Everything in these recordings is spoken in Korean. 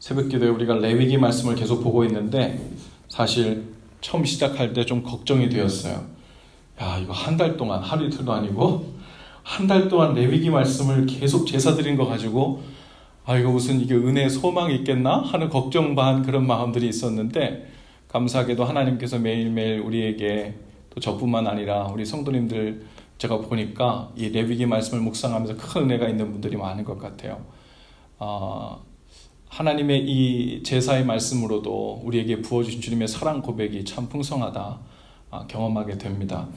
새벽기도에 우리가 레위기 말씀을 계속 보고 있는데 사실 처음 시작할 때 좀 걱정이 되었어요. 야, 이거 한 달 동안 하루 이틀도 아니고 한 달 동안 레위기 말씀을 계속 제사 드린 거 가지고 이거 무슨 이게 은혜의 소망이 있겠나 하는 걱정 반 그런 마음들이 있었는데, 감사하게도 하나님께서 매일매일 우리에게, 또 저뿐만 아니라 우리 성도님들 제가 보니까 이 레위기 말씀을 묵상하면서 큰 은혜가 있는 분들이 많은 것 같아요. 하나님의 이 제사의 말씀으로도 우리에게 부어주신 주님의 사랑 고백이 참 풍성하다 경험하게 됩니다.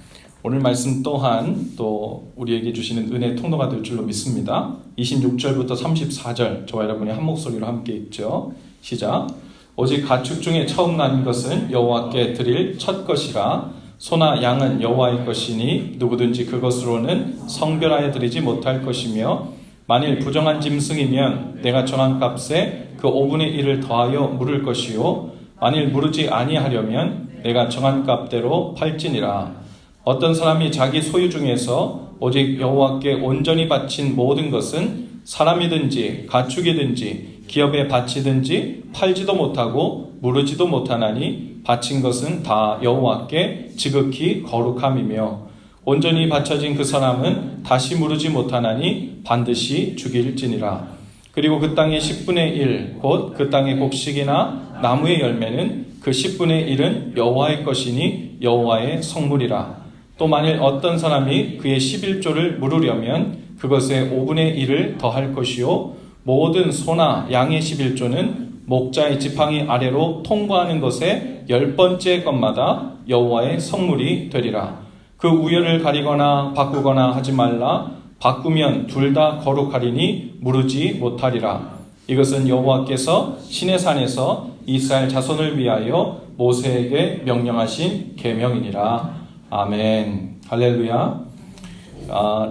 오늘 말씀 또한 또 우리에게 주시는 은혜의 통로가 될 줄로 믿습니다. 26절부터 34절 저와 여러분이 한 목소리로 함께 읽죠. 시작. 오직 가축 중에 처음 난 것은 여호와께 드릴 첫 것이라. 소나 양은 여호와의 것이니 누구든지 그것으로는 성별하여 드리지 못할 것이며, 만일 부정한 짐승이면 내가 정한 값에 그 5분의 1을 더하여 물을 것이요, 만일 무르지 아니하려면 내가 정한 값대로 팔지니라. 어떤 사람이 자기 소유 중에서 오직 여호와께 온전히 바친 모든 것은 사람이든지 가축이든지 기업에 바치든지 팔지도 못하고 무르지도 못하나니 바친 것은 다 여호와께 지극히 거룩함이며, 온전히 바쳐진 그 사람은 다시 무르지 못하나니 반드시 죽일지니라. 그리고 그 땅의 10분의 1 곧 그 땅의 곡식이나 나무의 열매는 그 10분의 1은 여호와의 것이니 여호와의 성물이라. 또 만일 어떤 사람이 그의 11조를 물으려면 그것의 5분의 1을 더할 것이요, 모든 소나 양의 11조는 목자의 지팡이 아래로 통과하는 것의 10번째 것마다 여호와의 성물이 되리라. 그 우열을 가리거나 바꾸거나 하지 말라. 바꾸면 둘 다 거룩하리니 무르지 못하리라. 이것은 여호와께서 시내산에서 이스라엘 자손을 위하여 모세에게 명령하신 계명이니라. 아멘. 할렐루야.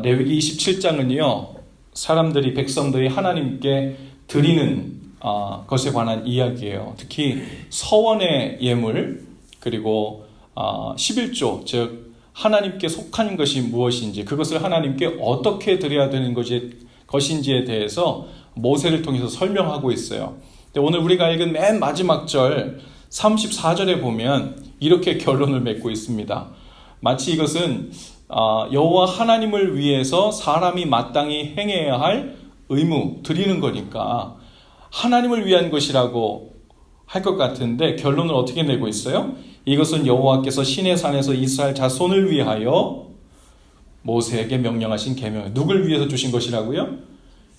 레위기 27장은요 사람들이, 백성들이 하나님께 드리는 것에 관한 이야기예요. 특히 서원의 예물, 그리고 11조, 즉 하나님께 속한 것이 무엇인지, 그것을 하나님께 어떻게 드려야 되는 것인지에 대해서 모세를 통해서 설명하고 있어요. 근데 오늘 우리가 읽은 맨 마지막 절 34절에 보면 이렇게 결론을 맺고 있습니다. 마치 이것은 여호와 하나님을 위해서 사람이 마땅히 행해야 할 의무, 드리는 거니까 하나님을 위한 것이라고 할 것 같은데, 결론을 어떻게 내고 있어요? 이것은 여호와께서 시내산에서 이스라엘 자손을 위하여 모세에게 명령하신 계명. 누굴 위해서 주신 것이라고요?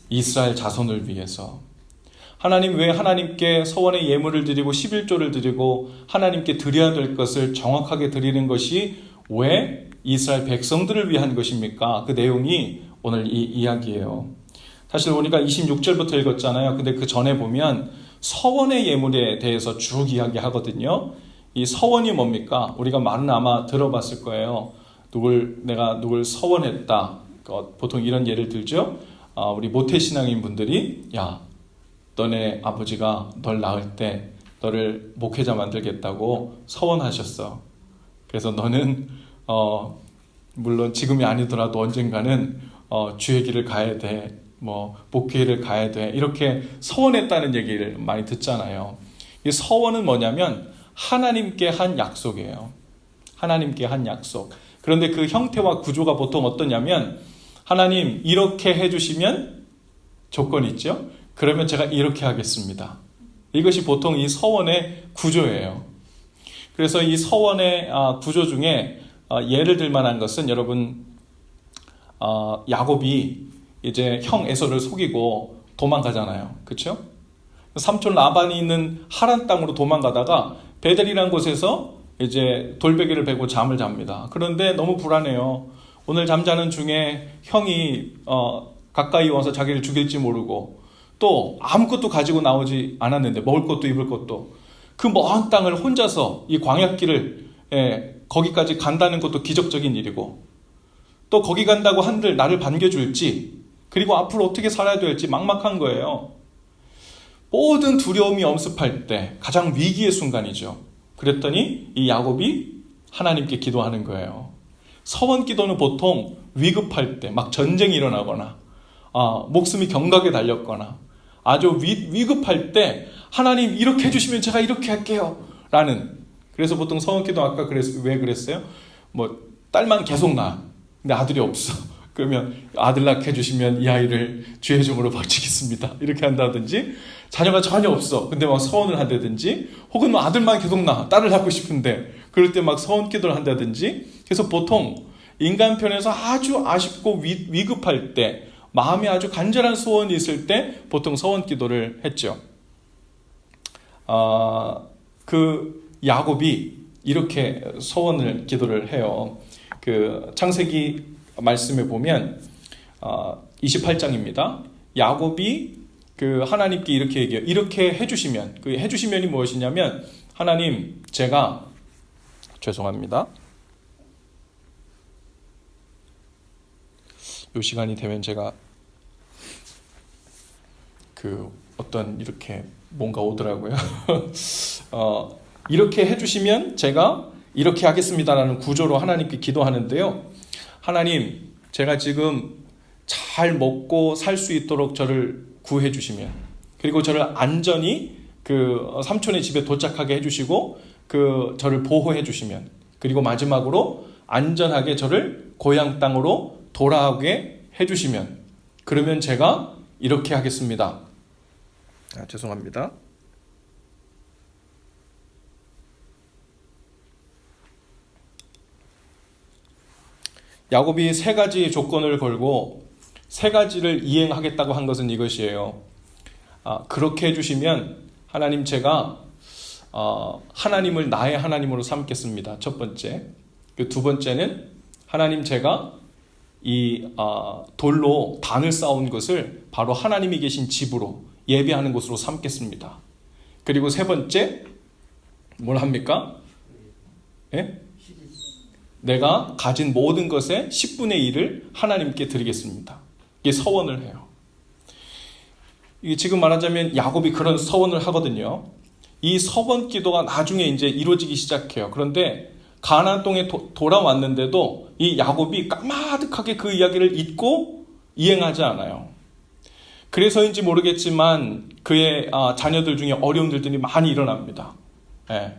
이스라엘 자손을 위해서. 하나님, 왜 하나님께 서원의 예물을 드리고 11조를 드리고 하나님께 드려야 될 것을 정확하게 드리는 것이 왜 이스라엘 백성들을 위한 것입니까? 그 내용이 오늘 이 이야기예요. 사실 우리가 26절부터 읽었잖아요. 근데 그 전에 보면 서원의 예물에 대해서 쭉 이야기하거든요. 이 서원이 뭡니까? 우리가 말은 아마 들어봤을 거예요. 내가 누굴 서원했다. 보통 이런 예를 들죠. 우리 모태신앙인 분들이, 야, 너네 아버지가 널 낳을 때 너를 목회자 만들겠다고 서원하셨어. 그래서 너는 물론 지금이 아니더라도 언젠가는 주의 길을 가야 돼. 목회를 가야 돼. 이렇게 서원했다는 얘기를 많이 듣잖아요. 이 서원은 뭐냐면 하나님께 한 약속이에요. 하나님께 한 약속. 그런데 그 형태와 구조가 보통 어떠냐면, 하나님 이렇게 해주시면 조건이 있죠. 그러면 제가 이렇게 하겠습니다. 이것이 보통 이 서원의 구조예요. 그래서 이 서원의 구조 중에 예를 들 만한 것은, 여러분, 야곱이 이제 형 에서를 속이고 도망가잖아요. 그렇죠? 삼촌 라반이 있는 하란 땅으로 도망가다가 베델이라는 곳에서 이제 돌베개를 베고 잠을 잡니다. 그런데 너무 불안해요. 오늘 잠자는 중에 형이 가까이 와서 자기를 죽일지 모르고, 또 아무것도 가지고 나오지 않았는데, 먹을 것도 입을 것도, 그 먼 땅을 혼자서 이 광야길을 거기까지 간다는 것도 기적적인 일이고, 또 거기 간다고 한들 나를 반겨줄지, 그리고 앞으로 어떻게 살아야 될지 막막한 거예요. 모든 두려움이 엄습할 때 가장 위기의 순간이죠. 그랬더니 이 야곱이 하나님께 기도하는 거예요. 서원 기도는 보통 위급할 때, 막 전쟁이 일어나거나 목숨이 경각에 달렸거나 아주 위급할 때 하나님 이렇게 해주시면 제가 이렇게 할게요 라는. 그래서 보통 서원기도 아까 왜 그랬어요? 뭐 딸만 계속 낳아. 근데 아들이 없어. 그러면 아들 낳게 해주시면 이 아이를 주의 종으로 바치겠습니다 이렇게 한다든지, 자녀가 전혀 없어 근데 막 서원을 한다든지, 혹은 뭐 아들만 계속 낳아, 딸을 낳고 싶은데 그럴 때 막 서원 기도를 한다든지. 그래서 보통 인간 편에서 아주 아쉽고 위급할 때, 마음에 아주 간절한 소원이 있을 때 보통 서원 기도를 했죠. 그 야곱이 이렇게 서원을 기도를 해요. 그 창세기 말씀에 보면 28장입니다. 야곱이 그 하나님께 이렇게 얘기해요. 이렇게 해주시면, 그 해주시면이 무엇이냐면, 하나님 제가 죄송합니다. 요 시간이 되면 제가 그 어떤 이렇게 뭔가 오더라고요. 이렇게 해주시면 제가 이렇게 하겠습니다라는 구조로 하나님께 기도하는데요. 하나님, 제가 지금 잘 먹고 살 수 있도록 저를 구해 주시면, 그리고 저를 안전히 그 삼촌의 집에 도착하게 해주시고 그 저를 보호해 주시면, 그리고 마지막으로 안전하게 저를 고향 땅으로 돌아오게 해주시면, 그러면 제가 이렇게 하겠습니다. 죄송합니다. 야곱이 세 가지 조건을 걸고 세 가지를 이행하겠다고 한 것은 이것이에요. 그렇게 해주시면 하나님 제가 하나님을 나의 하나님으로 삼겠습니다. 첫 번째. 그 두 번째는 하나님 제가 이 돌로 단을 쌓은 것을 바로 하나님이 계신 집으로, 예배하는 곳으로 삼겠습니다. 그리고 세 번째 뭘 합니까? 예? 내가 가진 모든 것의 10분의 1을 하나님께 드리겠습니다. 이게 서원을 해요. 이게 지금 말하자면 야곱이 그런 서원을 하거든요. 이 서원 기도가 나중에 이제 이루어지기 시작해요. 그런데 가나안 땅에 돌아왔는데도 이 야곱이 까마득하게 그 이야기를 잊고 이행하지 않아요. 그래서인지 모르겠지만 그의 자녀들 중에 어려움들이 많이 일어납니다. 예.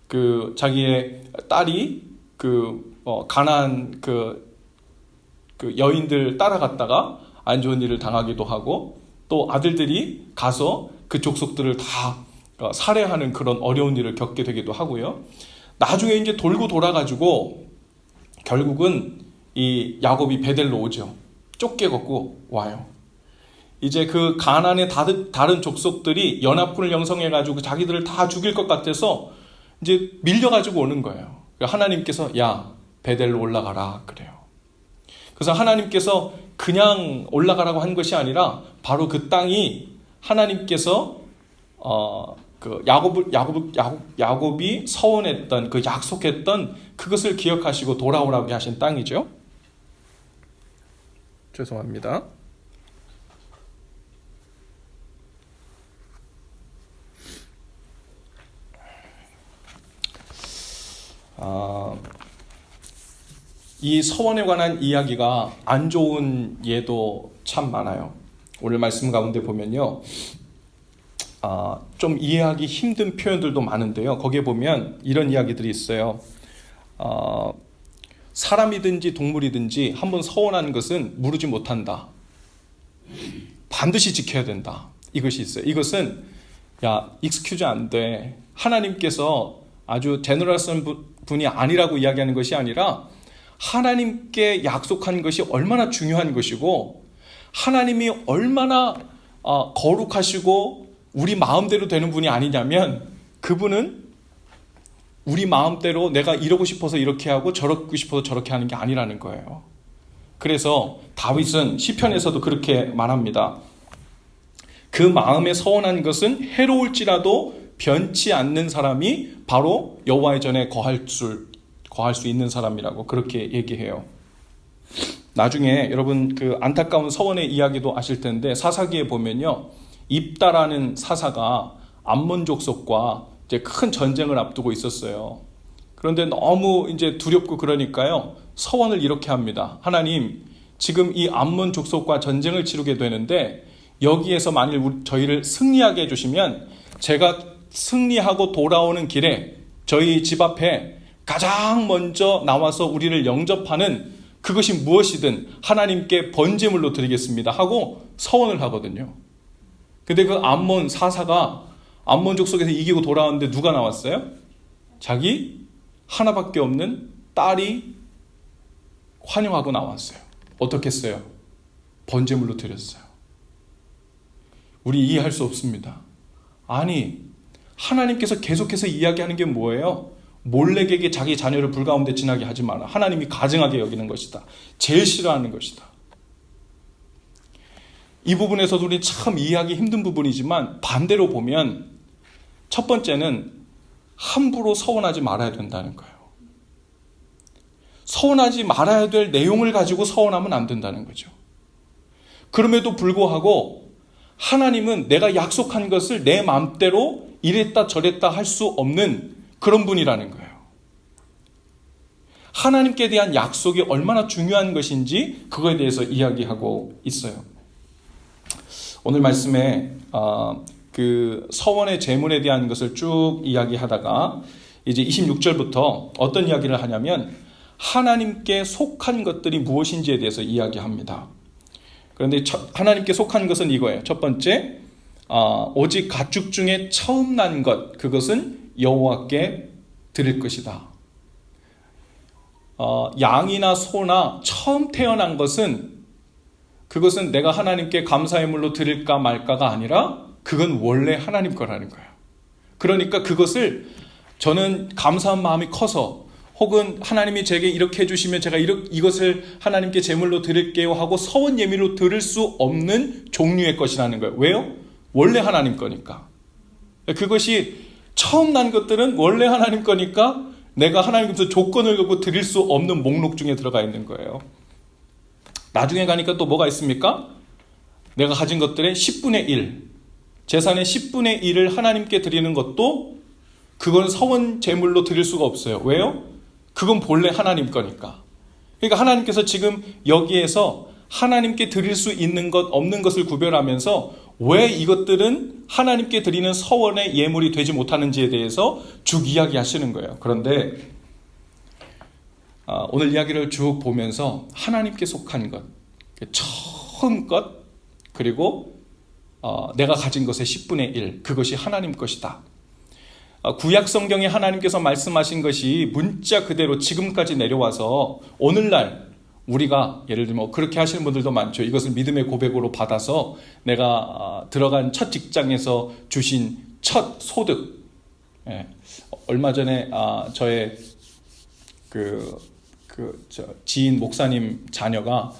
그 자기의 딸이 가나안 그 여인들 따라갔다가 안 좋은 일을 당하기도 하고, 또 아들들이 가서 그 족속들을 다 살해하는 그런 어려운 일을 겪게 되기도 하고요. 나중에 이제 돌고 돌아가지고 결국은 이 야곱이 베델로 오죠. 쫓겨갖고 와요. 이제 그 가나안의 다른 족속들이 연합군을 형성해가지고 자기들을 다 죽일 것 같아서 이제 밀려가지고 오는 거예요. 하나님께서 야 베델로 올라가라 그래요. 그래서 하나님께서 그냥 올라가라고 한 것이 아니라 바로 그 땅이 하나님께서 그 야곱이 서원했던, 그 약속했던 그것을 기억하시고 돌아오라고 하신 땅이죠. 죄송합니다. 이 서원에 관한 이야기가 안 좋은 예도 참 많아요. 오늘 말씀 가운데 보면요, 좀 이해하기 힘든 표현들도 많은데요. 거기에 보면 이런 이야기들이 있어요. 사람이든지 동물이든지 한번 서원하는 것은 무르지 못한다. 반드시 지켜야 된다. 이것이 있어요. 이것은 익스큐즈 안 돼. 하나님께서 아주 제너럴한 분이 아니라고 이야기하는 것이 아니라 하나님께 약속한 것이 얼마나 중요한 것이고, 하나님이 얼마나 거룩하시고 우리 마음대로 되는 분이 아니냐면, 그분은 우리 마음대로 내가 이러고 싶어서 이렇게 하고 저러고 싶어서 저렇게 하는 게 아니라는 거예요. 그래서 다윗은 시편에서도 그렇게 말합니다. 그 마음에 서원한 것은 해로울지라도 변치 않는 사람이 바로 여호와의 전에 거할 수 있는 사람이라고 그렇게 얘기해요. 나중에 여러분 그 안타까운 서원의 이야기도 아실 텐데, 사사기에 보면요, 입다라는 사사가 암몬 족속과 이제 큰 전쟁을 앞두고 있었어요. 그런데 너무 이제 두렵고 그러니까요, 서원을 이렇게 합니다. 하나님, 지금 이 암몬 족속과 전쟁을 치르게 되는데 여기에서 만일 저희를 승리하게 해주시면 제가 승리하고 돌아오는 길에 저희 집 앞에 가장 먼저 나와서 우리를 영접하는 그것이 무엇이든 하나님께 번제물로 드리겠습니다 하고 서원을 하거든요. 근데 그 암몬 사사가 암몬 족속에서 이기고 돌아왔는데 누가 나왔어요? 자기 하나밖에 없는 딸이 환영하고 나왔어요. 어떻게 했어요? 번제물로 드렸어요. 우리 이해할 수 없습니다. 아니, 하나님께서 계속해서 이야기하는 게 뭐예요? 몰렉에게 자기 자녀를 불가운데 지나게 하지 마라. 하나님이 가증하게 여기는 것이다. 제일 싫어하는 것이다. 이 부분에서도 우리 참 이해하기 힘든 부분이지만 반대로 보면 첫 번째는 함부로 서원하지 말아야 된다는 거예요. 서원하지 말아야 될 내용을 가지고 서원하면 안 된다는 거죠. 그럼에도 불구하고 하나님은 내가 약속한 것을 내 마음대로 이랬다 저랬다 할 수 없는 그런 분이라는 거예요. 하나님께 대한 약속이 얼마나 중요한 것인지 그거에 대해서 이야기하고 있어요. 오늘 말씀에 그 서원의 제물에 대한 것을 쭉 이야기하다가 이제 26절부터 어떤 이야기를 하냐면 하나님께 속한 것들이 무엇인지에 대해서 이야기합니다. 그런데 하나님께 속한 것은 이거예요. 첫 번째, 오직 가축 중에 처음 난 것, 그것은 여호와께 드릴 것이다. 양이나 소나 처음 태어난 것은 그것은 내가 하나님께 감사의 물로 드릴까 말까가 아니라 그건 원래 하나님 거라는 거예요. 그러니까 그것을 저는 감사한 마음이 커서 혹은 하나님이 제게 이렇게 해주시면 제가 이것을 하나님께 제물로 드릴게요 하고 서원 예물로 드릴 수 없는 종류의 것이라는 거예요. 왜요? 원래 하나님 거니까. 그것이 처음 난 것들은 원래 하나님 거니까 내가 하나님께서 조건을 걸고 드릴 수 없는 목록 중에 들어가 있는 거예요. 나중에 가니까 또 뭐가 있습니까? 내가 가진 것들의 10분의 1, 재산의 10분의 1을 하나님께 드리는 것도 그건 서원 제물로 드릴 수가 없어요. 왜요? 그건 본래 하나님 거니까. 그러니까 하나님께서 지금 여기에서 하나님께 드릴 수 있는 것 없는 것을 구별하면서 왜 이것들은 하나님께 드리는 서원의 예물이 되지 못하는지에 대해서 쭉 이야기하시는 거예요. 그런데 오늘 이야기를 쭉 보면서 하나님께 속한 것, 처음 것, 그리고 내가 가진 것의 10분의 1, 그것이 하나님 것이다. 구약 성경에 하나님께서 말씀하신 것이 문자 그대로 지금까지 내려와서 오늘날 우리가 예를 들면 그렇게 하시는 분들도 많죠. 이것을 믿음의 고백으로 받아서 내가 들어간 첫 직장에서 주신 첫 소득. 얼마 전에 저의 지인 목사님 자녀가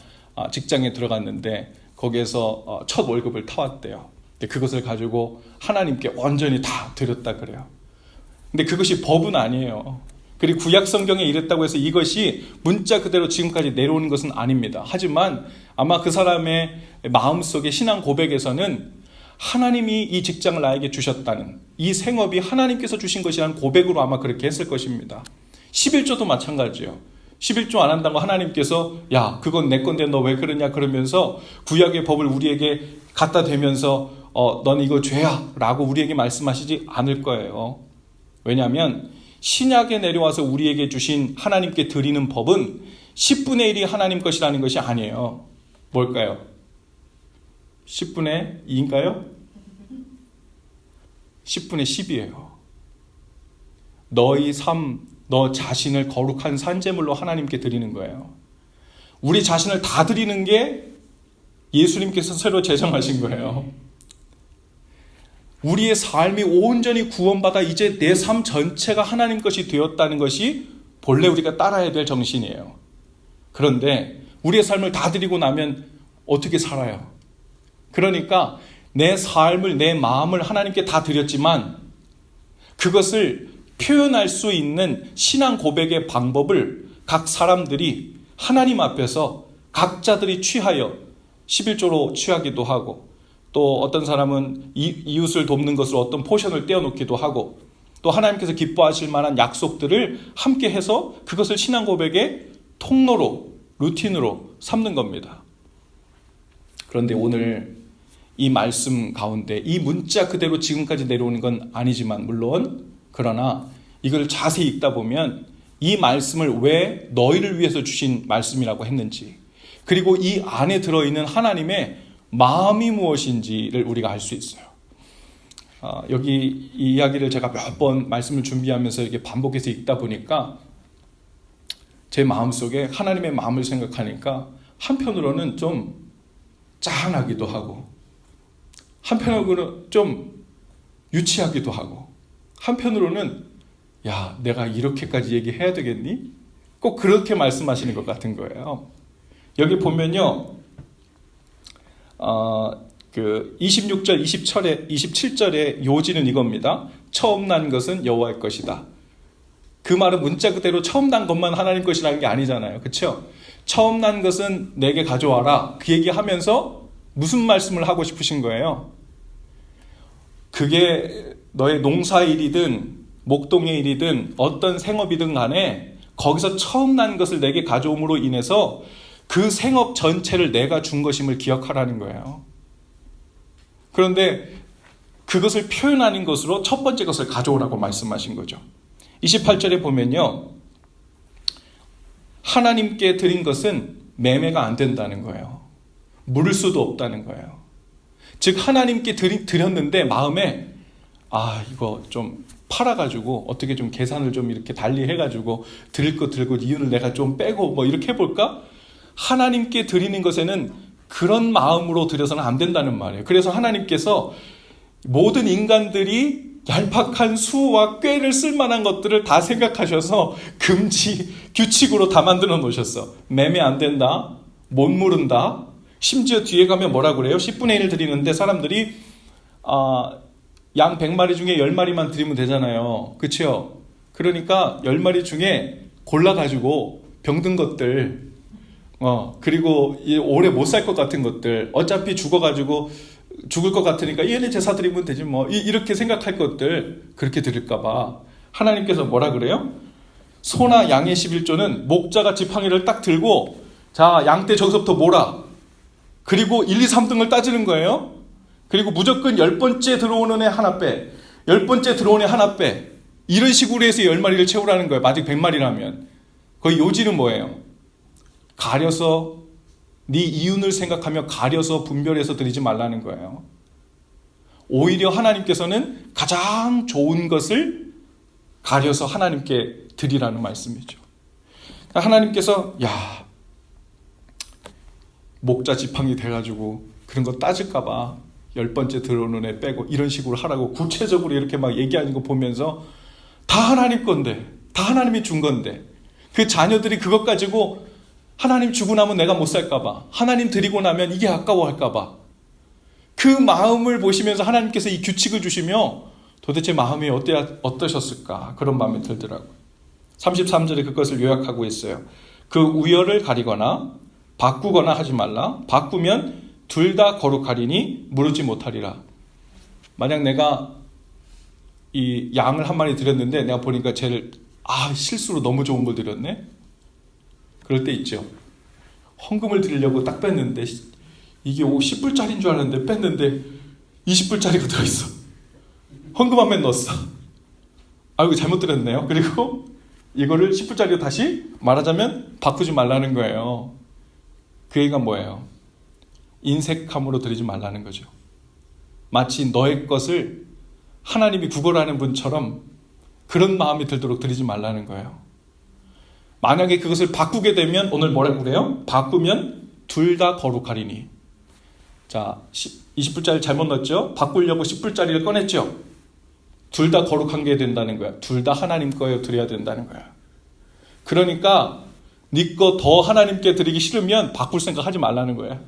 직장에 들어갔는데 거기에서 첫 월급을 타왔대요. 그것을 가지고 하나님께 완전히 다 드렸다 그래요. 근데 그것이 법은 아니에요. 그리고 구약 성경에 이랬다고 해서 이것이 문자 그대로 지금까지 내려오는 것은 아닙니다. 하지만 아마 그 사람의 마음속의 신앙 고백에서는 하나님이 이 직장을 나에게 주셨다는, 이 생업이 하나님께서 주신 것이라는 고백으로 아마 그렇게 했을 것입니다. 11조도 마찬가지예요. 11조 안 한다고 하나님께서 야 그건 내 건데 너 왜 그러냐 그러면서 구약의 법을 우리에게 갖다 대면서 넌 이거 죄야 라고 우리에게 말씀하시지 않을 거예요. 왜냐하면 신약에 내려와서 우리에게 주신 하나님께 드리는 법은 10분의 1이 하나님 것이라는 것이 아니에요. 뭘까요? 10분의 2인가요? 10분의 10이에요. 너희 삶, 너 자신을 거룩한 산제물로 하나님께 드리는 거예요. 우리 자신을 다 드리는 게 예수님께서 새로 제정하신 거예요. 우리의 삶이 온전히 구원받아 이제 내 삶 전체가 하나님 것이 되었다는 것이 본래 우리가 따라야 될 정신이에요. 그런데 우리의 삶을 다 드리고 나면 어떻게 살아요? 그러니까 내 삶을, 내 마음을 하나님께 다 드렸지만 그것을 표현할 수 있는 신앙 고백의 방법을 각 사람들이 하나님 앞에서 각자들이 취하여 11조로 취하기도 하고 또 어떤 사람은 이웃을 돕는 것으로 어떤 포션을 떼어놓기도 하고 또 하나님께서 기뻐하실 만한 약속들을 함께 해서 그것을 신앙 고백의 통로로, 루틴으로 삼는 겁니다. 그런데 오늘 이 말씀 가운데 이 문자 그대로 지금까지 내려오는 건 아니지만 물론 그러나 이걸 자세히 읽다 보면 이 말씀을 왜 너희를 위해서 주신 말씀이라고 했는지 그리고 이 안에 들어있는 하나님의 마음이 무엇인지를 우리가 알 수 있어요. 여기 이 이야기를 제가 몇 번 말씀을 준비하면서 이렇게 반복해서 읽다 보니까 제 마음속에 하나님의 마음을 생각하니까 한편으로는 좀 짠하기도 하고 한편으로는 좀 유치하기도 하고 한편으로는 야, 내가 이렇게까지 얘기해야 되겠니? 꼭 그렇게 말씀하시는 것 같은 거예요. 여기 보면요, 26절, 27절의 요지는 이겁니다. 처음 난 것은 여호와의 것이다. 그 말은 문자 그대로 처음 난 것만 하나님 것이라는 게 아니잖아요. 그렇죠? 처음 난 것은 내게 가져와라. 그 얘기하면서 무슨 말씀을 하고 싶으신 거예요? 그게 너의 농사일이든 목동의 일이든 어떤 생업이든 간에 거기서 처음 난 것을 내게 가져옴으로 인해서 그 생업 전체를 내가 준 것임을 기억하라는 거예요. 그런데 그것을 표현하는 것으로 첫 번째 것을 가져오라고 말씀하신 거죠. 28절에 보면요, 하나님께 드린 것은 매매가 안 된다는 거예요. 물을 수도 없다는 거예요. 즉 하나님께 드렸는데 마음에 이거 좀 팔아가지고 어떻게 좀 계산을 좀 이렇게 달리 해가지고 드릴 거 들고 이윤을 내가 좀 빼고 뭐 이렇게 해볼까? 하나님께 드리는 것에는 그런 마음으로 드려서는 안 된다는 말이에요. 그래서 하나님께서 모든 인간들이 얄팍한 수와 꾀를 쓸만한 것들을 다 생각하셔서 금지 규칙으로 다 만들어 놓으셨어. 매매 안 된다, 못 물은다. 심지어 뒤에 가면 뭐라 그래요? 10분의 1 드리는데 사람들이 양 100마리 중에 10마리만 드리면 되잖아요. 그렇죠? 그러니까 10마리 중에 골라가지고 병든 것들, 그리고 오래 못 살 것 같은 것들, 어차피 죽어가지고 죽을 것 같으니까 얘네 제사 드리면 되지 뭐, 이렇게 생각할 것들 그렇게 드릴까봐 하나님께서 뭐라 그래요? 소나 양의 11조는 목자가 지팡이를 딱 들고 자, 양떼 저기서부터 몰아. 그리고 1, 2, 3등을 따지는 거예요. 그리고 무조건 10번째 들어오는 애 하나 빼, 10번째 들어오는 애 하나 빼, 이런 식으로 해서 10마리를 채우라는 거예요. 만약 100마리라면. 거의 요지는 뭐예요? 가려서 네 이윤을 생각하며 가려서 분별해서 드리지 말라는 거예요. 오히려 하나님께서는 가장 좋은 것을 가려서 하나님께 드리라는 말씀이죠. 하나님께서 목자 지팡이 돼가지고 그런 거 따질까 봐 10번째 들어오는 애 빼고 이런 식으로 하라고 구체적으로 이렇게 막 얘기하는 거 보면서 다 하나님 건데, 다 하나님이 준 건데 그 자녀들이 그것 가지고 하나님 주고 나면 내가 못 살까 봐, 하나님 드리고 나면 이게 아까워할까 봐, 그 마음을 보시면서 하나님께서 이 규칙을 주시며 도대체 마음이 어떠셨을까, 그런 마음이 들더라고요. 33절에 그것을 요약하고 있어요. 그 우열을 가리거나 바꾸거나 하지 말라. 바꾸면 둘 다 거룩하리니 무르지 못하리라. 만약 내가 이 양을 한 마리 드렸는데 내가 보니까 쟤를 실수로 너무 좋은 걸 드렸네. 그럴 때 있죠. 헌금을 드리려고 딱 뺐는데 이게 10불짜리인 줄 알았는데 뺐는데 20불짜리가 들어있어. 헌금함에 넣었어. 이거 잘못 드렸네요. 그리고 이거를 10불짜리로 다시 말하자면 바꾸지 말라는 거예요. 그 얘기가 뭐예요? 인색함으로 드리지 말라는 거죠. 마치 너의 것을 하나님이 구걸하는 분처럼 그런 마음이 들도록 드리지 말라는 거예요. 만약에 그것을 바꾸게 되면 오늘 뭐라고 그래요? 바꾸면 둘 다 거룩하리니. 자, 20불짜리 잘못 넣었죠? 바꾸려고 10불짜리를 꺼냈죠? 둘 다 거룩한 게 된다는 거야. 둘 다 하나님 거에 드려야 된다는 거야. 그러니까 네 거 더 하나님께 드리기 싫으면 바꿀 생각 하지 말라는 거야.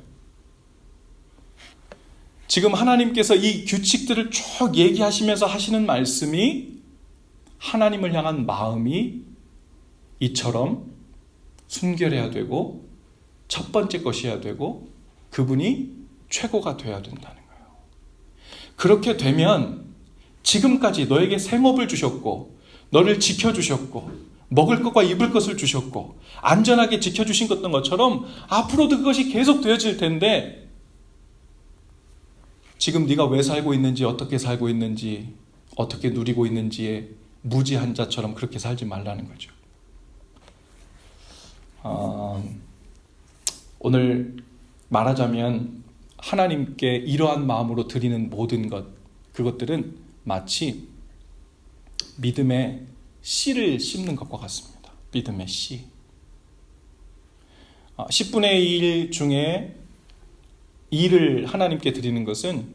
지금 하나님께서 이 규칙들을 쭉 얘기하시면서 하시는 말씀이 하나님을 향한 마음이 이처럼 순결해야 되고 첫 번째 것이어야 되고 그분이 최고가 되어야 된다는 거예요. 그렇게 되면 지금까지 너에게 생업을 주셨고 너를 지켜주셨고 먹을 것과 입을 것을 주셨고 안전하게 지켜주신 것던 것처럼 앞으로도 그것이 계속 되어질 텐데 지금 네가 왜 살고 있는지, 어떻게 살고 있는지, 어떻게 누리고 있는지에 무지한 자처럼 그렇게 살지 말라는 거죠. 오늘 말하자면 하나님께 이러한 마음으로 드리는 모든 것, 그것들은 마치 믿음의 씨를 심는 것과 같습니다. 믿음의 씨. 10분의 1 중에 2를 하나님께 드리는 것은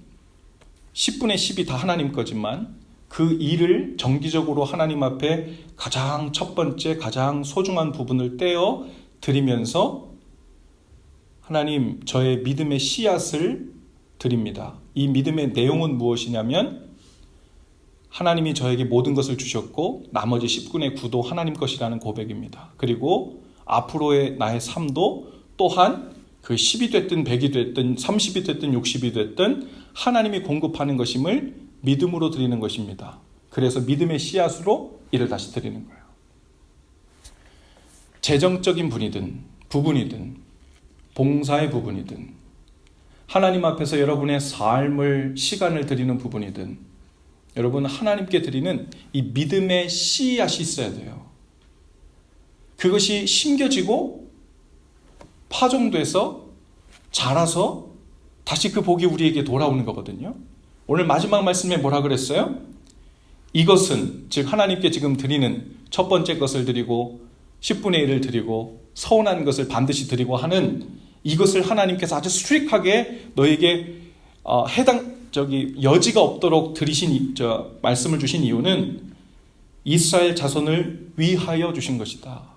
10분의 10이 다 하나님 거지만 그 2를 정기적으로 하나님 앞에 가장 첫 번째, 가장 소중한 부분을 떼어 드리면서 하나님, 저의 믿음의 씨앗을 드립니다. 이 믿음의 내용은 무엇이냐면 하나님이 저에게 모든 것을 주셨고 나머지 10분의 9도 하나님 것이라는 고백입니다. 그리고 앞으로의 나의 삶도 또한 그 10이 됐든 100이 됐든 30이 됐든 60이 됐든 하나님이 공급하는 것임을 믿음으로 드리는 것입니다. 그래서 믿음의 씨앗으로 이를 다시 드리는 거예요. 재정적인 부분이든 봉사의 부분이든 하나님 앞에서 여러분의 삶을, 시간을 드리는 부분이든 여러분 하나님께 드리는 이 믿음의 씨앗이 있어야 돼요. 그것이 심겨지고 파종돼서 자라서 다시 그 복이 우리에게 돌아오는 거거든요. 오늘 마지막 말씀에 뭐라 그랬어요? 이것은, 즉 하나님께 지금 드리는 첫 번째 것을 드리고 10분의 1을 드리고 서운한 것을 반드시 드리고 하는 이것을 하나님께서 아주 스트릭하게 너에게 여지가 없도록 말씀을 주신 이유는 이스라엘 자손을 위하여 주신 것이다.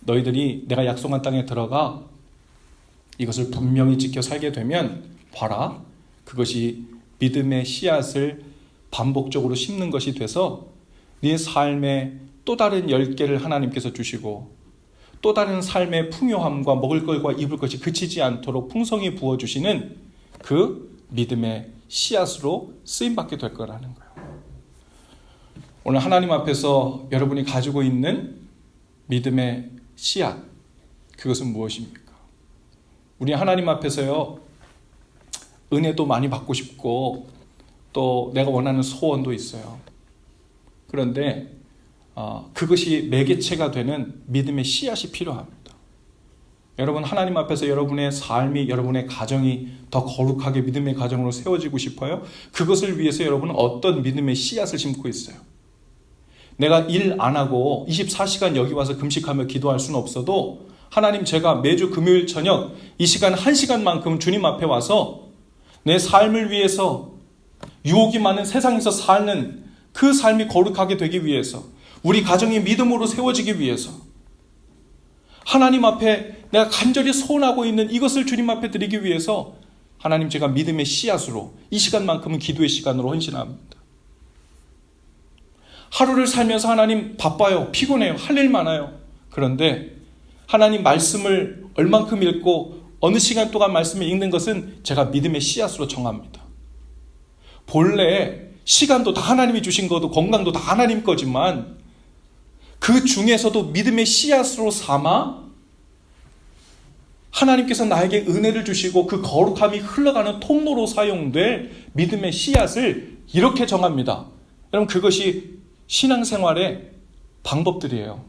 너희들이 내가 약속한 땅에 들어가 이것을 분명히 지켜 살게 되면 봐라, 그것이 믿음의 씨앗을 반복적으로 심는 것이 돼서 네 삶에 또 다른 열개를 하나님께서 주시고 또 다른 삶의 풍요함과 먹을 것과 입을 것이 그치지 않도록 풍성히 부어주시는 그 믿음의 씨앗으로 쓰임받게 될 거라는 거예요. 오늘 하나님 앞에서 여러분이 가지고 있는 믿음의 씨앗, 그것은 무엇입니까? 우리 하나님 앞에서요, 은혜도 많이 받고 싶고 또 내가 원하는 소원도 있어요. 그런데 그것이 매개체가 되는 믿음의 씨앗이 필요합니다. 여러분 하나님 앞에서 여러분의 삶이, 여러분의 가정이 더 거룩하게 믿음의 가정으로 세워지고 싶어요? 그것을 위해서 여러분은 어떤 믿음의 씨앗을 심고 있어요? 내가 일 안 하고 24시간 여기 와서 금식하며 기도할 수는 없어도 하나님, 제가 매주 금요일 저녁 이 시간 1시간만큼 주님 앞에 와서 내 삶을 위해서 유혹이 많은 세상에서 사는 그 삶이 거룩하게 되기 위해서, 우리 가정이 믿음으로 세워지기 위해서 하나님 앞에 내가 간절히 소원하고 있는 이것을 주님 앞에 드리기 위해서 하나님, 제가 믿음의 씨앗으로 이 시간만큼은 기도의 시간으로 헌신합니다. 하루를 살면서 하나님 바빠요, 피곤해요, 할 일 많아요. 그런데 하나님 말씀을 얼만큼 읽고 어느 시간 동안 말씀을 읽는 것은 제가 믿음의 씨앗으로 정합니다. 본래 시간도 다 하나님이 주신 거도 건강도 다 하나님 거지만 그 중에서도 믿음의 씨앗으로 삼아 하나님께서 나에게 은혜를 주시고 그 거룩함이 흘러가는 통로로 사용될 믿음의 씨앗을 이렇게 정합니다. 여러분, 그것이 신앙생활의 방법들이에요.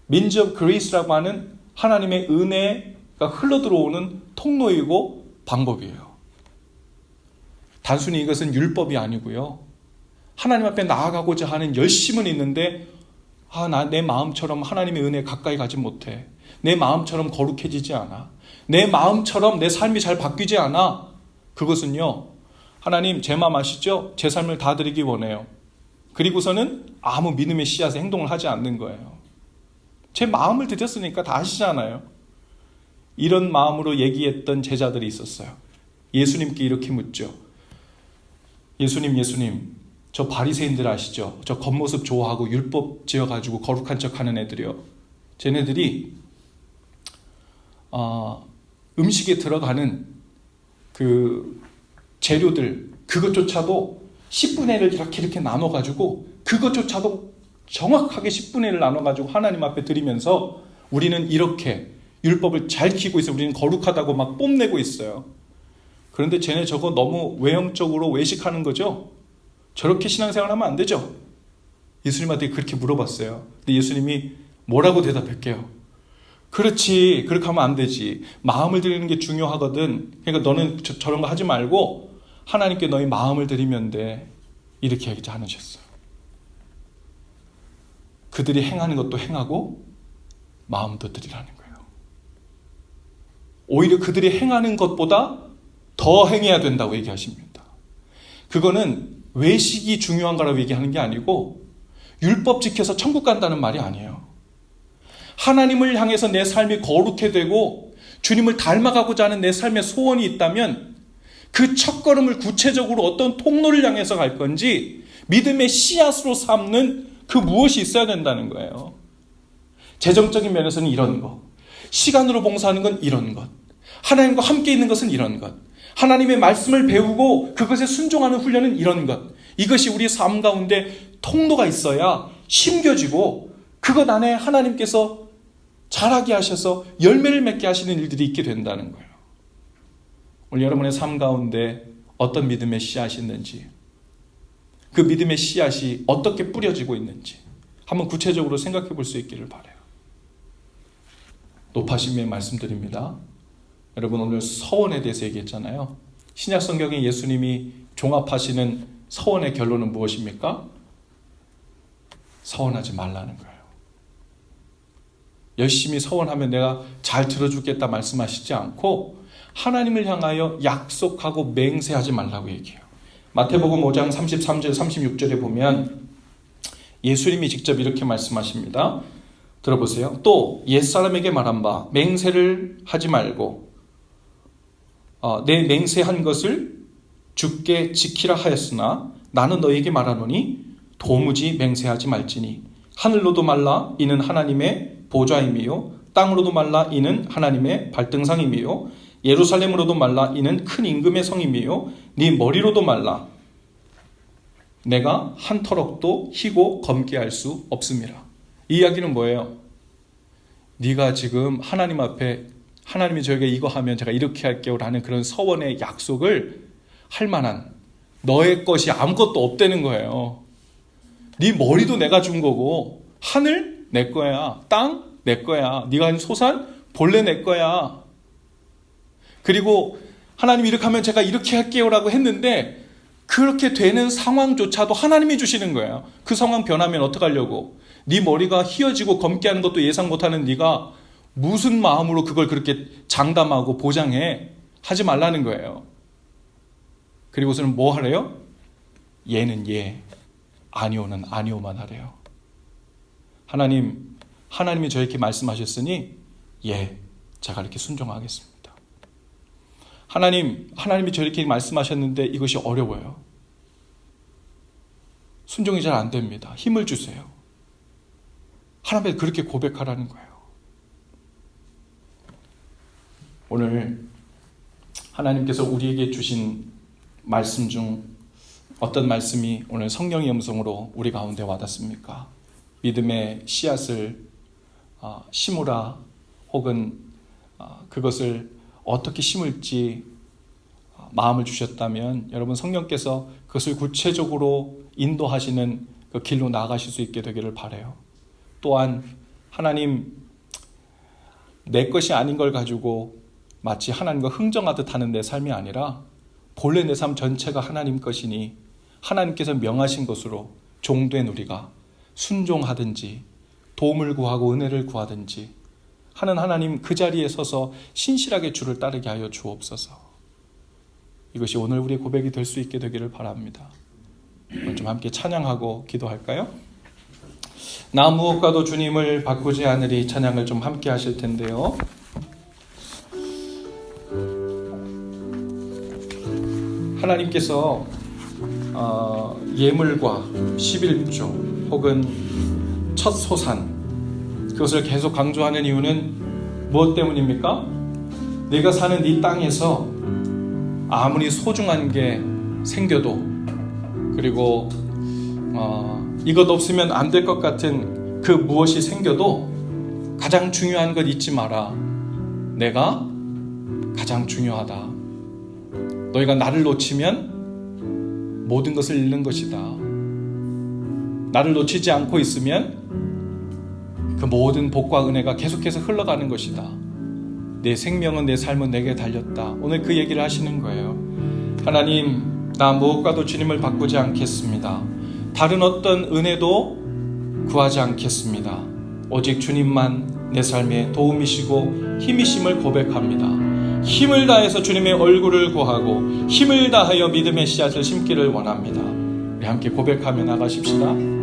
민지 오브 그레이스라고 하는 하나님의 은혜가 흘러들어오는 통로이고 방법이에요. 단순히 이것은 율법이 아니고요, 하나님 앞에 나아가고자 하는 열심은 있는데 내 마음처럼 하나님의 은혜에 가까이 가지 못해, 내 마음처럼 거룩해지지 않아, 내 마음처럼 내 삶이 잘 바뀌지 않아. 그것은요, 하나님 제 마음 아시죠? 제 삶을 다 드리기 원해요. 그리고서는 아무 믿음의 씨앗의 행동을 하지 않는 거예요. 제 마음을 드렸으니까 다 아시잖아요. 이런 마음으로 얘기했던 제자들이 있었어요. 예수님께 이렇게 묻죠. 예수님, 저 바리새인들 아시죠? 저 겉모습 좋아하고 율법 지어가지고 거룩한 척하는 애들이요. 쟤네들이 음식에 들어가는 그 재료들, 그것조차도 10분의 1을 이렇게 나눠가지고 그것조차도 정확하게 10분의 1을 나눠가지고 하나님 앞에 드리면서 우리는 이렇게 율법을 잘 지키고 있어요, 우리는 거룩하다고 막 뽐내고 있어요. 그런데 쟤네 저거 너무 외형적으로 외식하는 거죠? 저렇게 신앙생활하면 안 되죠? 예수님한테 그렇게 물어봤어요. 근데 예수님이 뭐라고 대답할게요? 그렇지, 그렇게 하면 안 되지. 마음을 드리는 게 중요하거든. 그러니까 너는 저런 거 하지 말고 하나님께 너희 마음을 드리면 돼. 이렇게 얘기하지 않으셨어요. 그들이 행하는 것도 행하고 마음도 드리라는 거예요. 오히려 그들이 행하는 것보다 더 행해야 된다고 얘기하십니다. 그거는 외식이 중요한 거라고 얘기하는 게 아니고 율법 지켜서 천국 간다는 말이 아니에요. 하나님을 향해서 내 삶이 거룩해 되고 주님을 닮아가고자 하는 내 삶의 소원이 있다면 그 첫걸음을 구체적으로 어떤 통로를 향해서 갈 건지 믿음의 씨앗으로 삼는 그 무엇이 있어야 된다는 거예요. 재정적인 면에서는 이런 것, 시간으로 봉사하는 건 이런 것, 하나님과 함께 있는 것은 이런 것, 하나님의 말씀을 배우고 그것에 순종하는 훈련은 이런 것, 이것이 우리 삶 가운데 통로가 있어야 심겨지고 그것 안에 하나님께서 자라게 하셔서 열매를 맺게 하시는 일들이 있게 된다는 거예요. 오늘 여러분의 삶 가운데 어떤 믿음의 씨앗이 있는지, 그 믿음의 씨앗이 어떻게 뿌려지고 있는지 한번 구체적으로 생각해 볼 수 있기를 바라요. 높아심에 말씀드립니다. 여러분 오늘 서원에 대해서 얘기했잖아요. 신약 성경에 예수님이 종합하시는 서원의 결론은 무엇입니까? 서원하지 말라는 거예요. 열심히 서원하면 내가 잘 들어주겠다 말씀하시지 않고 하나님을 향하여 약속하고 맹세하지 말라고 얘기해요. 마태복음 5장 33절 36절에 보면 예수님이 직접 이렇게 말씀하십니다. 들어보세요. 또 옛사람에게 말한 바 맹세를 하지 말고 내 맹세한 것을 주께 지키라 하였으나 나는 너에게 말하노니 도무지 맹세하지 말지니 하늘로도 말라 이는 하나님의 보좌임이요 땅으로도 말라 이는 하나님의 발등상임이요 예루살렘으로도 말라 이는 큰 임금의 성임이요 네 머리로도 말라 내가 한 터럭도 희고 검게 할 수 없음이라. 이 이야기는 뭐예요? 네가 지금 하나님 앞에 하나님이 저에게 이거 하면 제가 이렇게 할게요 라는 그런 서원의 약속을 할 만한 너의 것이 아무것도 없다는 거예요. 네 머리도 내가 준 거고 하늘 내 거야, 땅 내 거야, 네가 한 소산 본래 내 거야. 그리고 하나님 이렇게 하면 제가 이렇게 할게요 라고 했는데 그렇게 되는 상황조차도 하나님이 주시는 거예요. 그 상황 변하면 어떡하려고? 네 머리가 휘어지고 검게 하는 것도 예상 못하는 네가 무슨 마음으로 그걸 그렇게 장담하고 보장해? 하지 말라는 거예요. 그리고서는 뭐 하래요? 예는 예, 아니오는 아니오만 하래요. 하나님이 저에게 말씀하셨으니 예, 제가 이렇게 순종하겠습니다. 하나님이 저렇게 말씀하셨는데 이것이 어려워요. 순종이 잘 안 됩니다. 힘을 주세요. 하나님께 그렇게 고백하라는 거예요. 오늘 하나님께서 우리에게 주신 말씀 중 어떤 말씀이 오늘 성령의 음성으로 우리 가운데 와닿습니까? 믿음의 씨앗을 심으라 혹은 그것을 어떻게 심을지 마음을 주셨다면 여러분 성령께서 그것을 구체적으로 인도하시는 그 길로 나아가실 수 있게 되기를 바라요. 또한 하나님 내 것이 아닌 걸 가지고 마치 하나님과 흥정하듯 하는 내 삶이 아니라 본래 내 삶 전체가 하나님 것이니 하나님께서 명하신 것으로 종된 우리가 순종하든지 도움을 구하고 은혜를 구하든지 하는 하나님 그 자리에 서서 신실하게 주를 따르게 하여 주옵소서. 이것이 오늘 우리의 고백이 될 수 있게 되기를 바랍니다. 오늘 좀 함께 찬양하고 기도할까요? 나 무엇과도 주님을 바꾸지 않으리 찬양을 좀 함께 하실 텐데요. 하나님께서 예물과 11조 혹은 첫 소산 그것을 계속 강조하는 이유는 무엇 때문입니까? 내가 사는 이 땅에서 아무리 소중한 게 생겨도 그리고 이것 없으면 안 될 것 같은 그 무엇이 생겨도 가장 중요한 것 잊지 마라. 내가 가장 중요하다. 너희가 나를 놓치면 모든 것을 잃는 것이다. 나를 놓치지 않고 있으면 그 모든 복과 은혜가 계속해서 흘러가는 것이다. 내 생명은, 내 삶은 내게 달렸다. 오늘 그 얘기를 하시는 거예요. 하나님, 나 무엇과도 주님을 바꾸지 않겠습니다. 다른 어떤 은혜도 구하지 않겠습니다. 오직 주님만 내 삶의 도움이시고 힘이심을 고백합니다. 힘을 다해서 주님의 얼굴을 구하고 힘을 다하여 믿음의 씨앗을 심기를 원합니다. 우리 함께 고백하며 나가십시다.